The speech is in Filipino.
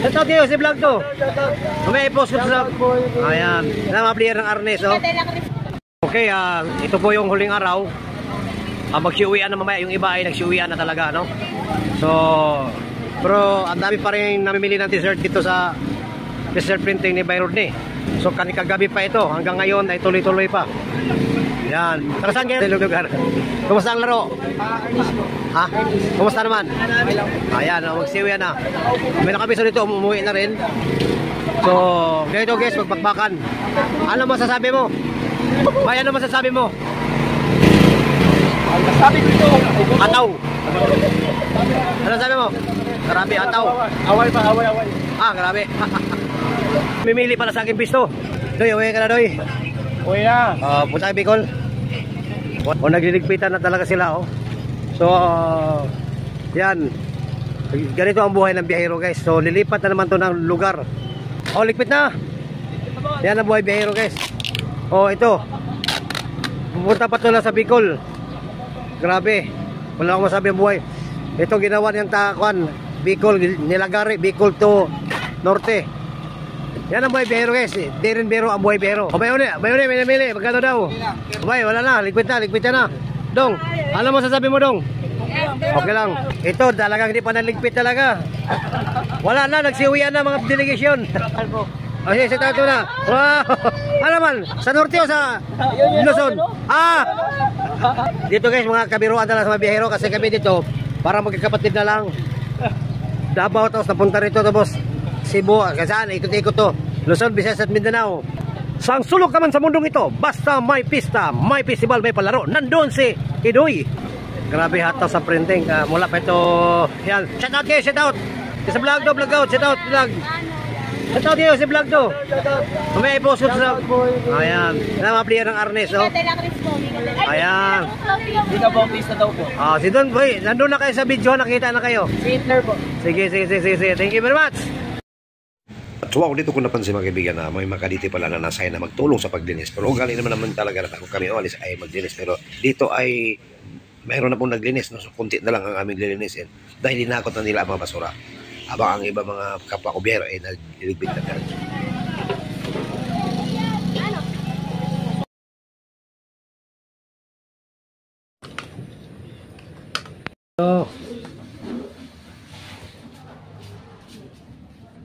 Ito kayo si vlog to. May post ko sa... Ayan. Mga player ng Arnes, oh. Okay, ito po yung huling araw. Magsiuwian na mamaya. Yung iba ay nagsiuwian na talaga, no? So, pero ang dami pa rin namimili ng t-shirt dito sa t-shirt printing ni Byron ni. So, kagabi pa ito. Hanggang ngayon ay tuloy-tuloy pa. Yan. Tara saan kayo? Lugar. Kumusta ang laro? Ha? Kumusta naman? Ayan, magsiuwian na. May nakabiso dito, umuwi na rin. So, ganito guys, magpakbakan. Ano masasabi mo? May ano masasabi mo? Sabi ko ito, ataw. Ano sabi mo? Grabe, ataw. Away pa, away. Grabe. Mimili pala sa aking pisto. Doy, uwi ka na, Doy. Uwi na. Punta kay Bicol. O nagliligpitan na talaga sila, oh. So, yan. Ganito ang buhay ng biyahero, guys. So, lilipat na naman to ng lugar. Ligpit na. Yan ang buhay biyahero, guys. Ito. Pupunta pa to na sa Bicol. Grabe. Wala akong masabi ang buhay. Ito ginawa niyang takuan. Bicol, nilagari. Bicol to Norte. Yan ang buhay biyahero, guys. Di rin biro ang buhay biyahero. Bayone, mili. Magkano daw? Wala na. Ligpit na. Dong, ano mo sasabi mo, Dong? Okay lang. Ito, talagang hindi pa naligpit talaga. Wala na, nagsiuwian na mga delegasyon. Sige, sa tato na. Wow! Ano man, sa Norte o sa Luzon? Dito guys, mga kabiruan na lang sa mga biyahero kasi kami dito, parang magkakapatid na lang. Davao, tapos napunta rito, tapos Cebu, kasaan, ikot-ikot to. Luzon, Visayas at Mindanao. Sang sulok naman sa mundong ito, basta may pista, may festival, may palaro. Nandun si Idoy. Grabe hataw sa printing. Mula pa ito. Yan. Shout out kayo, shout out. Sa vlog to, vlog out. Shout out, vlog. Shout out kayo si vlog to. May post ko sa... Ayan. Mga player ng Arnes, oh. Ayan. Dito Bautista daw po. Si Don, boy. Nandun na kayo sa video. Nakita na kayo. Si Hitler po. Sige. Thank you very much. So ako dito ko napansin mga kaibigan na may makaditi pala na nasaya na magtulong sa paglinis. Pero ugali naman talaga na kung kami umalis ay maglinis. Pero dito ay mayroon na pong naglinis. No? So kunti na lang ang aming lilinisin. Dahil linakot na nila ang mga basura. Habang ang iba mga kapwa ko biyero ay nagliligpit na talaga. So,